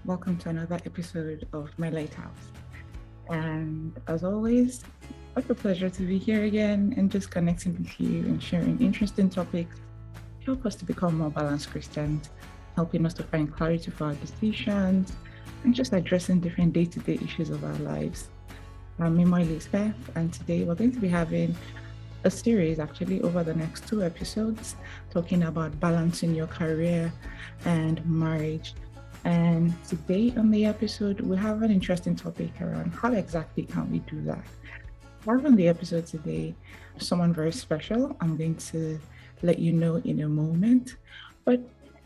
Welcome to another episode of my Lighthouse. And as always, what a pleasure to be here again and just connecting with you and sharing interesting topics. Help us to become more balanced Christians, helping us to find clarity for our decisions, and just addressing different day-to-day issues of our lives. I'm Mimoy Beth, and today we're going to be having a series actually over the next two episodes talking about balancing your career and marriage. And today on the episode, we have an interesting topic around how exactly can we do that. I have on the episode today someone very special. I'm going to let you know in a moment. But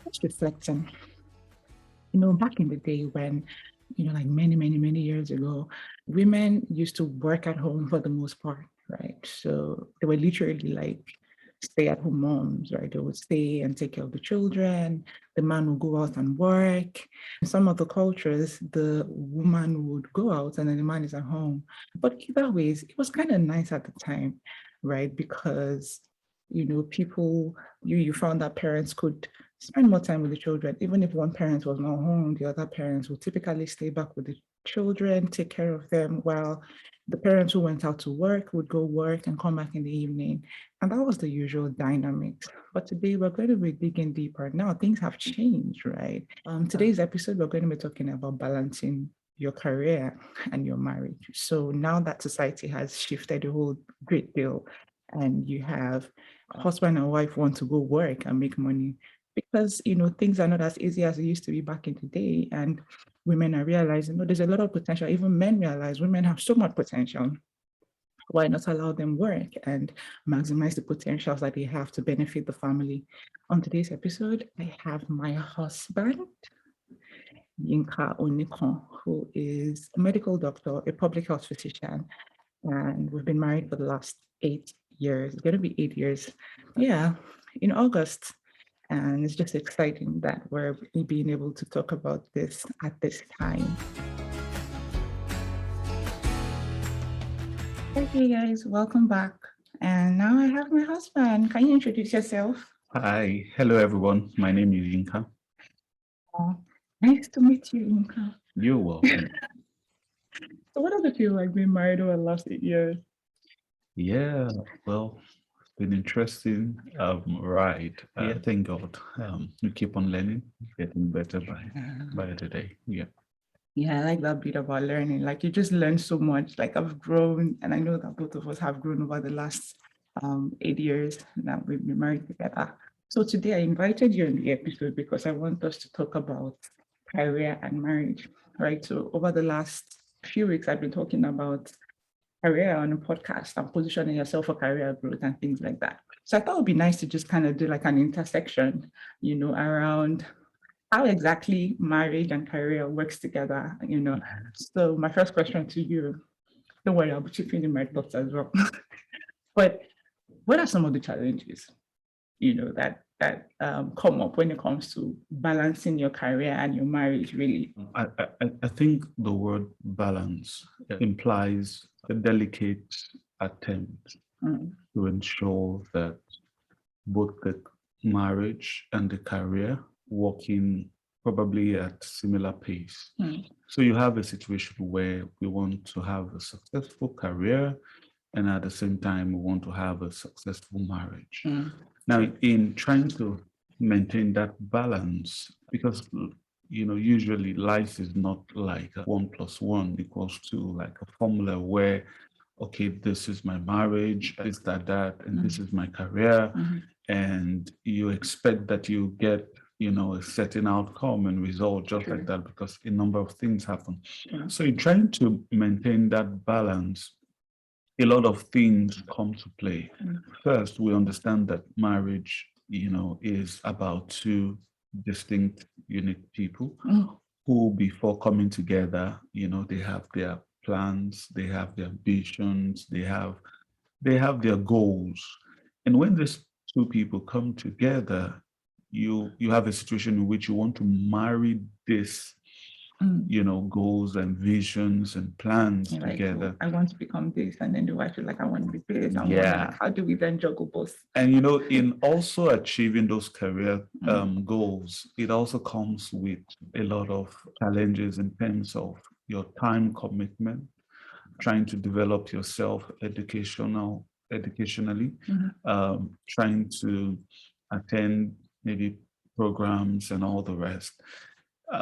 just reflecting, back in the day when, like many years ago, women used to work at home for the most part, right? So they were literally like stay-at-home moms, right? They would stay and take care of the children. The man would go out and work. In some of the cultures, the woman would go out and then the man is at home. But either ways, it was kind of nice at the time, right? Because people you found that parents could spend more time with the children. Even if one parent was not home, the other parents would typically stay back with the children, take care of them, while the parents who went out to work would go work and come back in the evening. And that was the usual dynamics. But today we're going to be digging deeper. Now things have changed, right? Today's episode, we're going to be talking about balancing your career and your marriage. So now that society has shifted a whole great deal, and you have husband and wife want to go work and make money because things are not as easy as it used to be back in the day, and women are realizing there's a lot of potential. Even men realize women have so much potential. Why not allow them work and maximize the potentials that they have to benefit the family? On today's episode, I have my husband, Onikans, who is a medical doctor, a public health physician, and we've been married for the last 8 years. It's going to be 8 years, yeah, in August. And it's just exciting that we're being able to talk about this at this time. Okay, guys, welcome back. And now I have my husband. Can you introduce yourself? Hi, hello everyone. My name is Yinka. Oh, nice to meet you, Inka. You're welcome. So, what does it feel like being married over the last 8 years? Yeah, well, it's been interesting. Right. Yeah, thank God. We keep on learning, getting better by the day. Yeah. Yeah, I like that bit about learning. Like you just learn so much. Like I've grown, and I know that both of us have grown over the last 8 years that we've been married together. So today I invited you in the episode because I want us to talk about career and marriage, right? So over the last few weeks, I've been talking about career on a podcast and positioning yourself for career growth and things like that. So I thought it would be nice to just kind of do like an intersection, around how exactly marriage and career works together. So my first question to you, don't worry, I'll be chipping in my thoughts as well. But what are some of the challenges, that come up when it comes to balancing your career and your marriage, really? I think the word balance implies a delicate attempt to ensure that both the marriage and the career working probably at similar pace. So you have a situation where we want to have a successful career and at the same time we want to have a successful marriage. Now, in trying to maintain that balance, because usually life is not like 1+1=2, like a formula where, okay, this is my marriage, this, that, and this is my career. And you expect that you get, a certain outcome and result just like that because a number of things happen. So in trying to maintain that balance, a lot of things come to play. First, we understand that marriage, is about two distinct, unique people who, before coming together, they have their plans, they have their ambitions, they have their goals. And when these two people come together, you have a situation in which you want to marry this goals and visions and plans Like, together. I want to become this, and then the wife is like, I want to be this. How do we then juggle both? And in also achieving those career goals, it also comes with a lot of challenges in terms of your time commitment, trying to develop yourself educationally, trying to attend maybe programs and all the rest.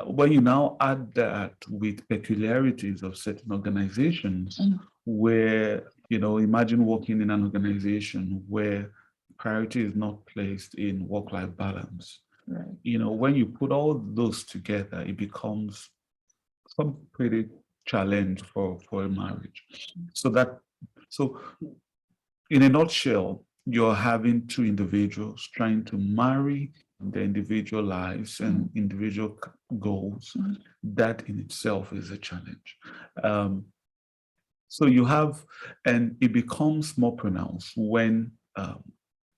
When you now add that with peculiarities of certain organizations, where, imagine working in an organization where priority is not placed in work-life balance. Right. When you put all those together, it becomes some pretty challenge for a marriage. So in a nutshell, you're having two individuals trying to marry their individual lives and individual goals. That in itself is a challenge. So you have, and it becomes more pronounced when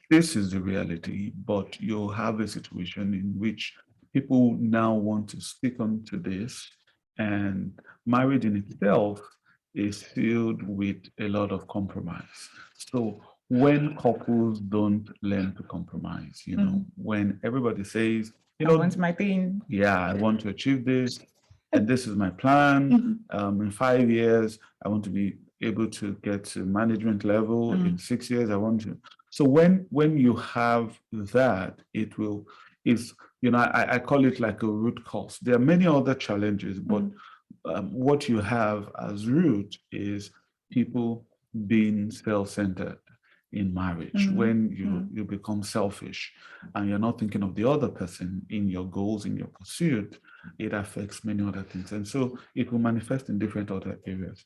this is the reality, but you'll have a situation in which people now want to stick on to this, and marriage in itself is filled with a lot of compromise. So when couples don't learn to compromise, when everybody says, I want my thing. Yeah, I want to achieve this, and this is my plan. In 5 years, I want to be able to get to management level. In 6 years, I want to. So when you have that, I call it like a root cause. There are many other challenges, but what you have as root is people being self-centered in marriage. When you become selfish and you're not thinking of the other person in your goals, in your pursuit, it affects many other things. And so it will manifest in different other areas.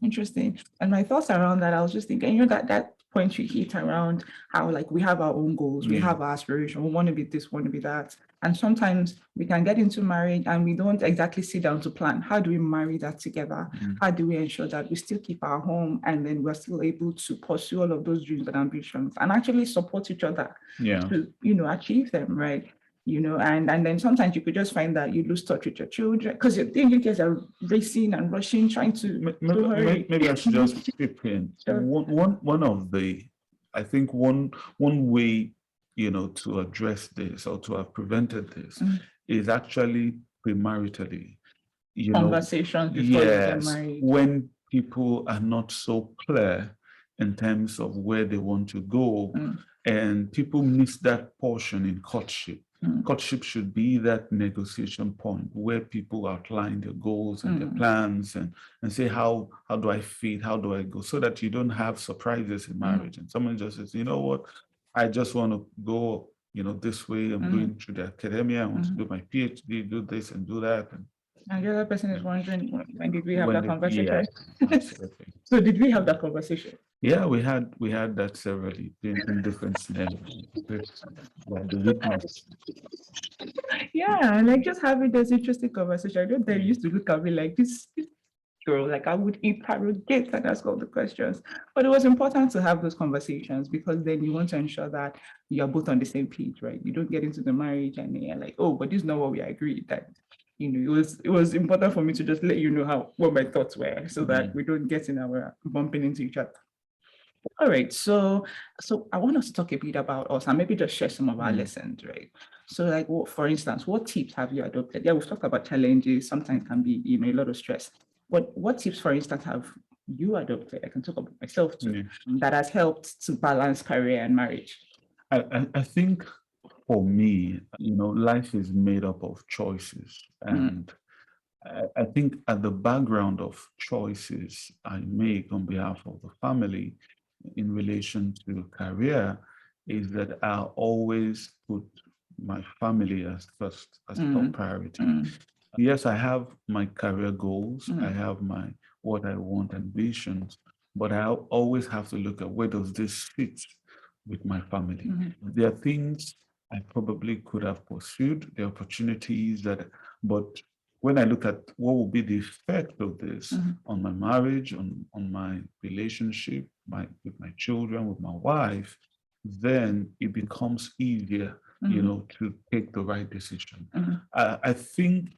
Interesting. And my thoughts around that, I was just thinking, that point you hit around how like we have our own goals, we have our aspiration, we want to be this, want to be that. And sometimes we can get into marriage and we don't exactly sit down to plan. How do we marry that together? How do we ensure that we still keep our home and then we're still able to pursue all of those dreams and ambitions and actually support each other to, achieve them, right? And then sometimes you could just find that you lose touch with your children because you guys are racing and rushing, trying to hurry. Maybe I should just chip in. Sure. I think one way, to address this or to have prevented this is actually premaritally. Conversations before you get married. When people are not so clear in terms of where they want to go, and people miss that portion in courtship. Courtship should be that negotiation point where people outline their goals and their plans and say, how do I fit? How do I go? So that you don't have surprises in marriage. And someone just says, you know what, I just want to go, this way. I'm going through the academia. I want to do my PhD, do this and do that. And the other person is wondering, when did we have that conversation? Yeah, so did we have that conversation? Yeah, we had that severally in different scenarios. Yeah, like just having this interesting conversation. I know they used to look at me like this girl, like I would interrogate and ask all the questions. But it was important to have those conversations because then you want to ensure that you're both on the same page, right? You don't get into the marriage and you're like, oh, but this is not what we agreed. That it was important for me to just let you know what my thoughts were so that we don't get in our bumping into each other. All right, so I want us to talk a bit about us and maybe just share some of our lessons, right? So like, for instance, what tips have you adopted? Yeah, we've talked about challenges, sometimes can be, a lot of stress. But what tips, for instance, have you adopted? I can talk about myself too, that has helped to balance career and marriage. I think for me, life is made up of choices. And I think at the background of choices I make on behalf of the family in relation to career is that I always put my family as first, as top priority. Yes, I have my career goals. I have what I want ambitions, but I always have to look at where does this fit with my family. There are things I probably could have pursued, the opportunities but when I look at what will be the effect of this on my marriage, on my relationship, with my children, with my wife, then it becomes easier, to take the right decision. I think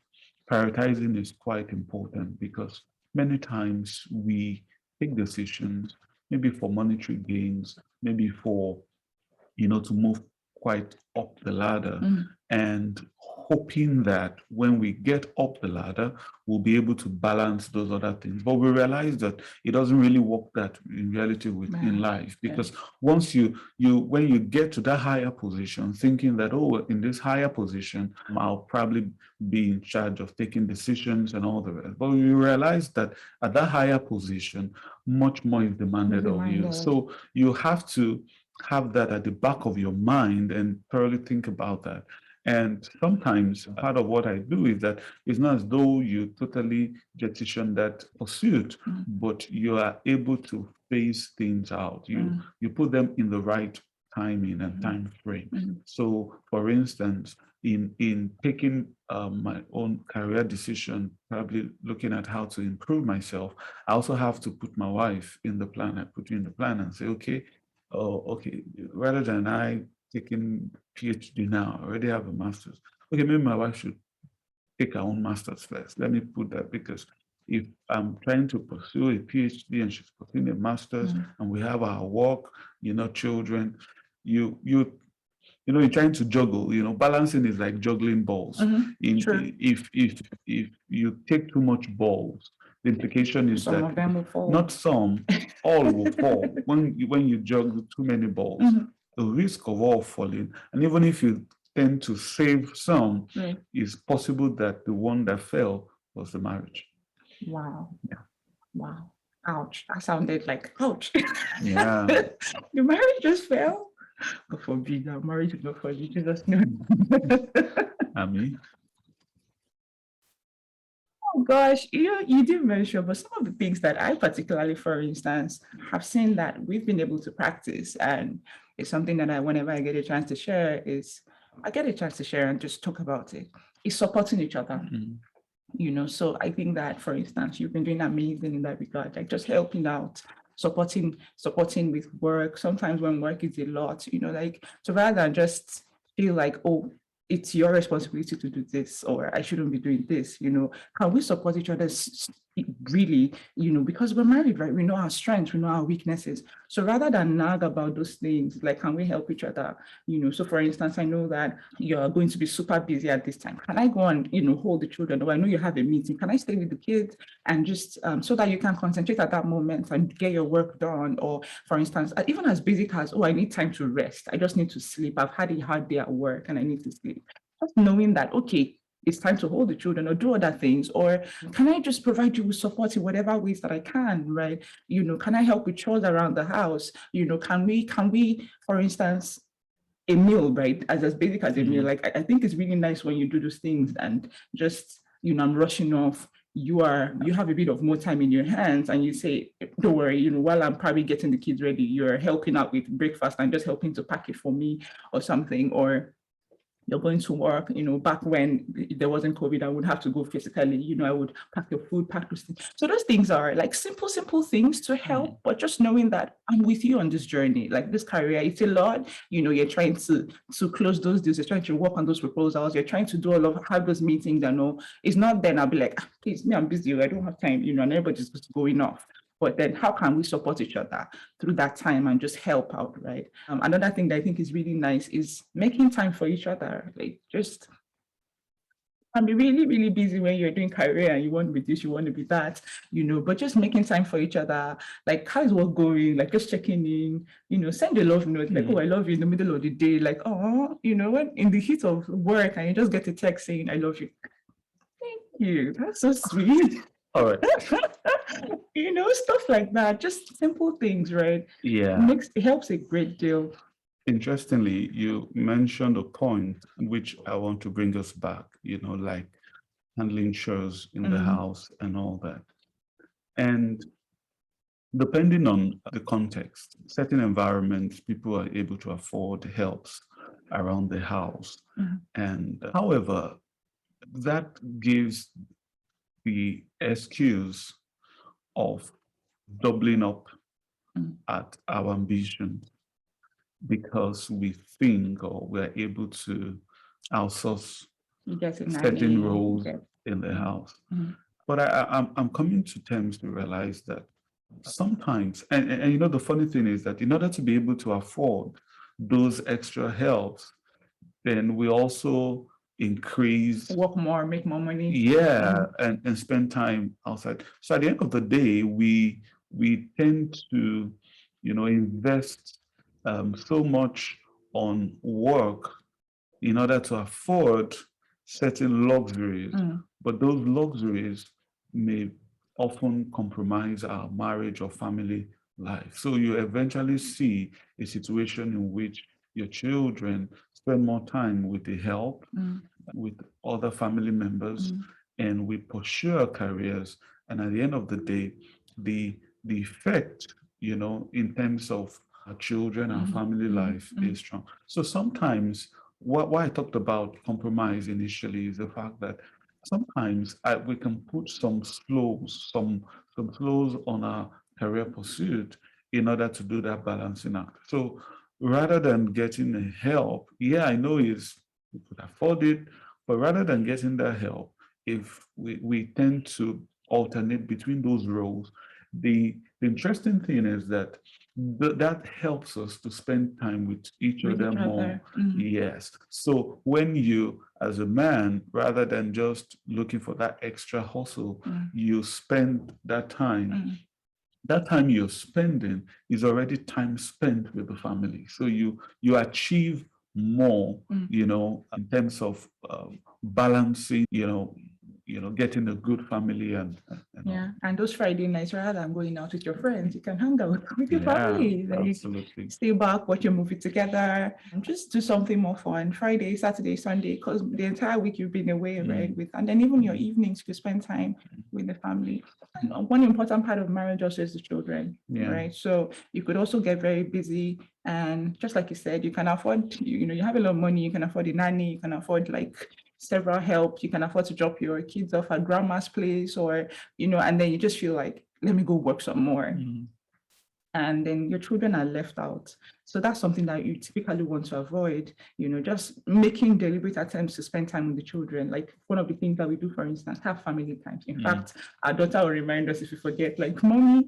prioritizing is quite important because many times we take decisions, maybe for monetary gains, maybe for, to move quite up the ladder, and hoping that when we get up the ladder, we'll be able to balance those other things. But we realize that it doesn't really work that in reality in life, because once when you get to that higher position, thinking that, oh, in this higher position, I'll probably be in charge of taking decisions and all the rest. But we realize that at that higher position, much more is demanded of you. So you have to have that at the back of your mind and thoroughly think about that. And sometimes part of what I do is that it's not as though you totally jettison that pursuit, but you are able to phase things out. You put them in the right timing and time frame. So, for instance, in taking my own career decision, probably looking at how to improve myself, I also have to put my wife in the plan. I put you in the plan and say, okay, rather than I taking PhD now, I already have a master's. Okay, maybe my wife should take her own master's first. Let me put that, because if I'm trying to pursue a PhD and she's pursuing a master's, and we have our work, children, you're trying to juggle. Balancing is like juggling balls. If you take too much balls, the implication is some of them will fall. Not some, all will fall. When you juggle too many balls, the risk of all falling, and even if you tend to save some, it's possible that the one that fell was the marriage. Wow. Yeah. Wow. Ouch. That sounded like ouch. Yeah. The marriage just fell. God forbid that marriage is not for you. Jesus knows. I mean. Oh gosh, you did mention, but some of the things that I particularly, for instance, have seen that we've been able to practice, and it's something that whenever I get a chance to share, and just talk about it, is supporting each other. So I think that, for instance, you've been doing amazing in that regard, like just helping out, supporting with work. Sometimes when work is a lot, so rather than just feel like, oh, it's your responsibility to do this, or I shouldn't be doing this, can we support each other really, because we're married, right? We know our strengths, we know our weaknesses. So rather than nag about those things, like, can we help each other? So for instance, I know that you're going to be super busy at this time. Can I go and, hold the children? Or I know you have a meeting. Can I stay with the kids and just so that you can concentrate at that moment and get your work done? Or for instance, even as basic as, oh, I need time to rest. I just need to sleep. I've had a hard day at work and I need to sleep. Just knowing that, okay, it's time to hold the children or do other things, or can I just provide you with support in whatever ways that I can, right? Can I help with chores around the house? Can we, for instance, a meal, right? As basic as a meal, like I think it's really nice when you do those things and just, I'm rushing off. You have a bit of more time in your hands and you say, don't worry, while I'm probably getting the kids ready, you're helping out with breakfast and just helping to pack it for me or something, or you're going to work, back when there wasn't COVID, I would have to go physically, I would pack your food, pack those things. So those things are like simple things to help, but just knowing that I'm with you on this journey, like this career, it's a lot, you're trying to close those deals, you're trying to work on those proposals, you're trying to do have those meetings and all. It's not then I'll be like, please, me, I'm busy, I don't have time, and everybody's just going off. But then how can we support each other through that time and just help out, right? Another thing that I think is really nice is making time for each other. Like, just can be really, really busy when you're doing career and you want to be this, you want to be that, but just making time for each other. Like, how is work going? Like, just checking in, send a love note, like, oh, I love you in the middle of the day. Like, oh, when in the heat of work and you just get a text saying, I love you. Thank you. That's so sweet. All right. Stuff like that, just simple things, right? Yeah. It helps a great deal. Interestingly, you mentioned a point which I want to bring us back, like handling chores in the house and all that. And depending on the context, certain environments, people are able to afford helps around the house. And however, that gives the excuse of doubling up at our ambition, because we think or we're able to outsource certain roles in the house. But I'm coming to terms to realize that sometimes, and you know, the funny thing is that in order to be able to afford those extra helps, then we also increase, work more, make more money. yeah, and spend time outside. So at the end of the day, we tend to, you know, invest so much on work in order to afford certain luxuries, but those luxuries may often compromise our marriage or family life. So you eventually see a situation in which your children spend more time with the help, with other family members, and we pursue our careers. And at the end of the day, the effect, you know, in terms of our children, our family life is strong. So sometimes why I talked about compromise initially is the fact that sometimes we can put some slows on our career pursuit in order to do that balancing act. So rather than getting help, yeah, I know we could afford it, but rather than getting that help, if we tend to alternate between those roles, the interesting thing is that that helps us to spend time with each other more. Yes. So when you, as a man, rather than just looking for that extra hustle, you spend that time. That time you're spending is already time spent with the family. So you achieve more, you know, in terms of balancing, you know, getting a good family and yeah, and those Friday nights, rather than going out with your friends, you can hang out with your family. Like, absolutely. Stay back, watch a movie together, and just do something more fun. Friday, Saturday, Sunday, because the entire week you've been away, right? And then even your evenings, you spend time with the family. And one important part of marriage also is the children, right? So you could also get very busy, and just like you said, you can afford, you know, you have a lot of money, you can afford a nanny, you can afford like several help, you can afford to drop your kids off at grandma's place, or, you know, and then you just feel like, let me go work some more. And then your children are left out. So that's something that you typically want to avoid, you know, just making deliberate attempts to spend time with the children. Like one of the things that we do, for instance, have family time. In fact, our daughter will remind us if we forget, like, mommy,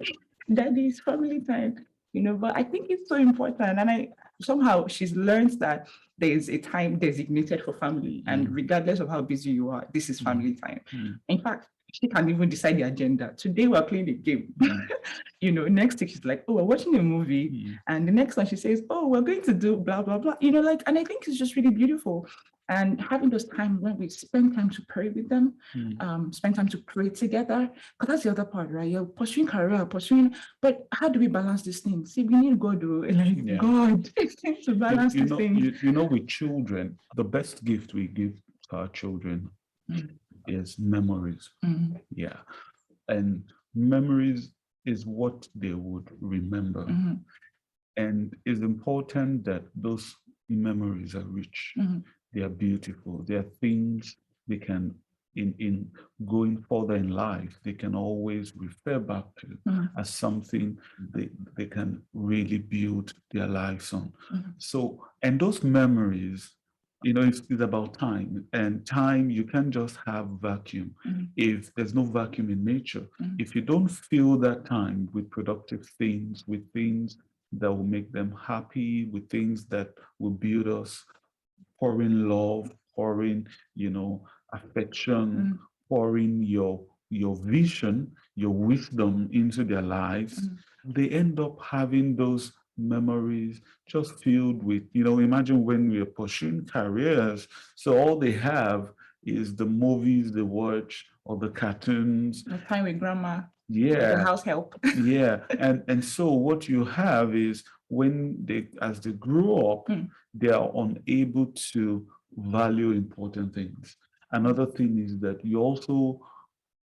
daddy's family time, you know, but I think it's so important. And somehow she's learned that there is a time designated for family, and regardless of how busy you are, this is family time. In fact, she can even decide the agenda. Today we're playing a game. You know, next week she's like, oh, we're watching a movie. And the next one she says, oh, we're going to do blah, blah, blah. You know, like, and I think it's just really beautiful. And having those times when we spend time to pray with them, spend time to pray together, because that's the other part, right? You're pursuing career, but how do we balance these things? See, we need God, God to balance these things. You know, with children, the best gift we give to our children is memories. Yeah. And memories is what they would remember. And it's important that those memories are rich. They are beautiful. They are things they can, in going further in life, they can always refer back to as something they can really build their lives on. So, and those memories, you know, it's about time, and time, you can't just have vacuum. If there's no vacuum in nature, if you don't fill that time with productive things, with things that will make them happy, with things that will build us, pouring love, pouring, you know, affection, pouring your vision, your wisdom into their lives, they end up having those memories just filled with, you know, imagine when we are pursuing careers, so all they have is the movies they watch or the cartoons, the time with grandma, the house help. And so what you have is, when as they grow up, they are unable to value important things. Another thing is that you also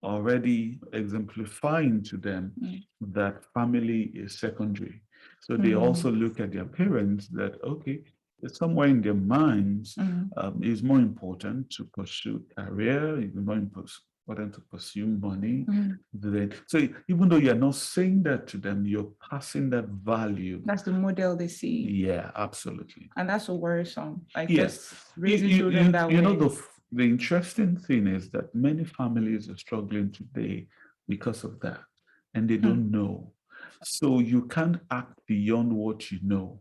already exemplifying to them that family is secondary. So they also look at their parents that, okay, somewhere in their minds, is more important to pursue career, is more important to pursue money. So even though you're not saying that to them, you're passing that value. That's the model they see. Yeah, absolutely. And that's so worrisome. Like, yes, just raising children that way. You know, the interesting thing is that many families are struggling today because of that, and they don't know. So you can't act beyond what you know.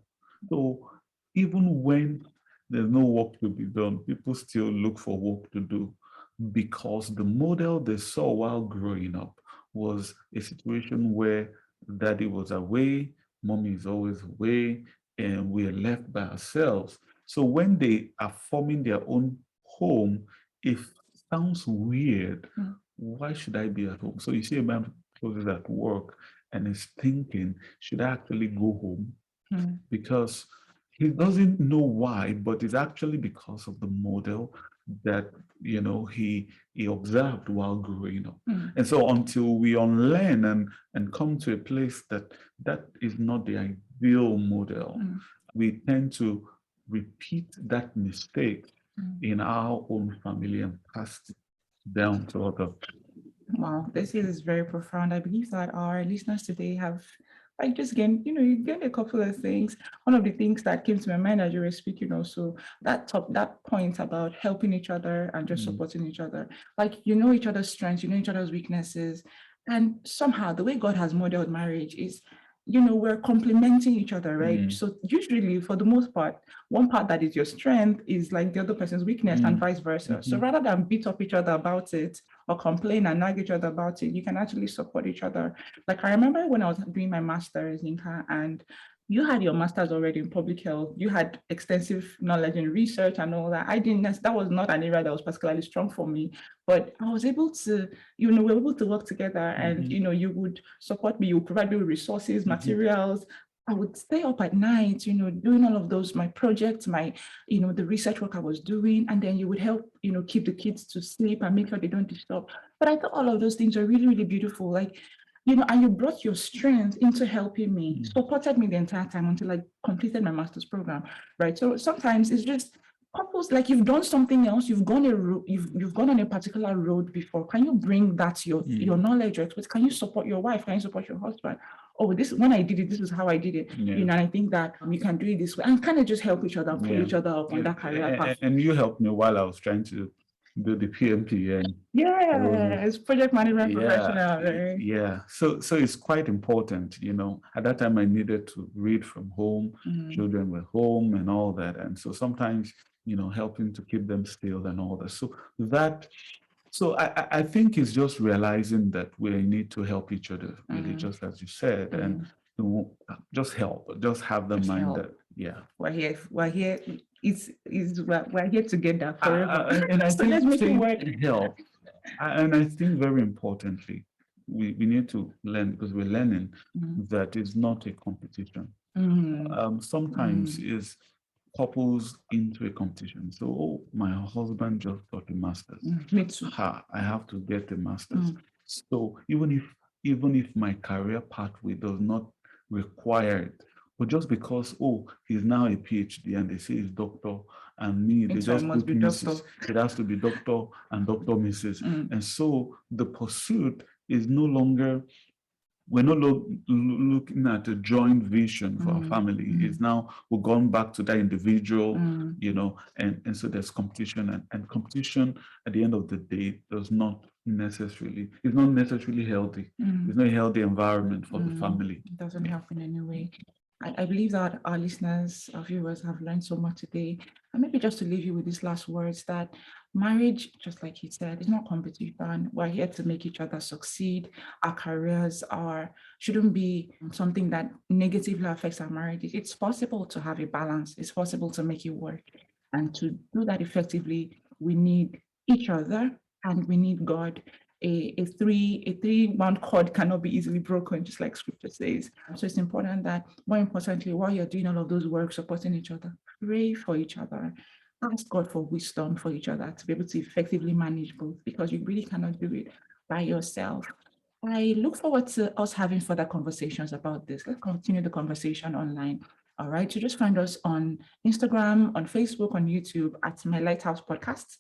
So even when there's no work to be done, people still look for work to do because the model they saw while growing up was a situation where daddy was away, mommy is always away, and we are left by ourselves. So when they are forming their own home, it sounds weird. Why should I be at home? So you see a man closes at work and is thinking, should I actually go home? Because he doesn't know why, but it's actually because of the model that he observed while growing up. And so until we unlearn and come to a place that is not the ideal model, we tend to repeat that mistake in our own family and pass it down to others. Wow, this is very profound. I believe that our listeners today have just again, you get a couple of things. One of the things that came to my mind as you were speaking also, that point about helping each other and just supporting each other. Like, each other's strengths, each other's weaknesses. And somehow the way God has modeled marriage is, we're complementing each other, right? So usually, for the most part, one part that is your strength is like the other person's weakness and vice versa. So rather than beat up each other about it or complain and nag each other about it, you can actually support each other. Like, I remember when I was doing my master's, Yinka, and you had your master's already in public health. You had extensive knowledge in research and all that. That was not an area that was particularly strong for me, but I was able to, we were able to work together and, you would support me, you would provide me with resources, materials. I would stay up at night, doing all of those, my projects, my, the research work I was doing, and then you would help, keep the kids to sleep and make sure they don't disturb. But I thought all of those things are really, really beautiful. Like, and you brought your strength into helping me, supported me the entire time until I completed my master's program, right? So sometimes it's just couples, like you've done something else, you've gone on a particular road before. Can you bring that your knowledge or expertise? Can you support your wife? Can you support your husband? Oh, when I did it, this is how I did it. And I think that we can do it this way and kind of just help each other, pull each other up on that career path. And you helped me while I was trying to do the PMP and it's project management professional. Right? Yeah. So it's quite important, At that time I needed to read from home, children were home and all that. And so sometimes, helping to keep them still and all that. So I think it's just realizing that we need to help each other, really, just as you said, and just help, just have the mind that, we're here. We're here together forever. And I think help. And I think very importantly, we need to learn, because we're learning that it's not a competition. Sometimes is couples into a competition. So, my husband just got a master's. Me too. I have to get a master's. So even if my career pathway does not require it, but just because he's now a PhD and they say he's doctor, and me they just put Mrs. It has to be doctor and Dr. Mrs. And so the pursuit is no longer. We're not looking at a joint vision for our family. It's now we've gone back to that individual, and so there's competition, and competition at the end of the day it's not necessarily healthy. It's not a healthy environment for the family. It doesn't help in any way. I believe that our listeners, our viewers have learned so much today. And maybe just to leave you with these last words, that marriage, just like he said, is not competition. We're here to make each other succeed. Our careers shouldn't be something that negatively affects our marriage. It's possible to have a balance. It's possible to make it work. And to do that effectively, we need each other and we need God. A three-wound cord cannot be easily broken, just like scripture says. So it's important that, more importantly, while you're doing all of those work, supporting each other, pray for each other, ask God for wisdom for each other to be able to effectively manage both, because you really cannot do it by yourself. I look forward to us having further conversations about this. Let's continue the conversation online. All right, so just find us on Instagram, on Facebook, on YouTube at My Lighthouse Podcast.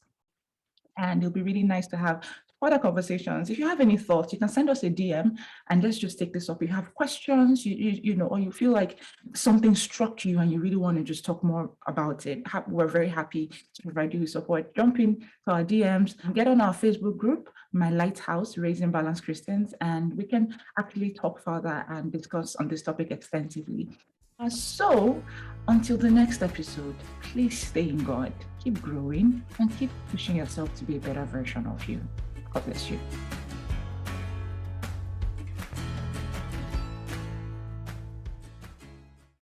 And it'll be really nice to have further conversations. If you have any thoughts, you can send us a DM and let's just take this up. If you have questions, you know, or you feel like something struck you and you really want to just talk more about it, we're very happy to provide you with support. Jump in to our DMs, get on our Facebook group, My Lighthouse, Raising Balanced Christians, and we can actually talk further and discuss on this topic extensively. So, until the next episode, please stay in God, keep growing, and keep pushing yourself to be a better version of you. God bless you.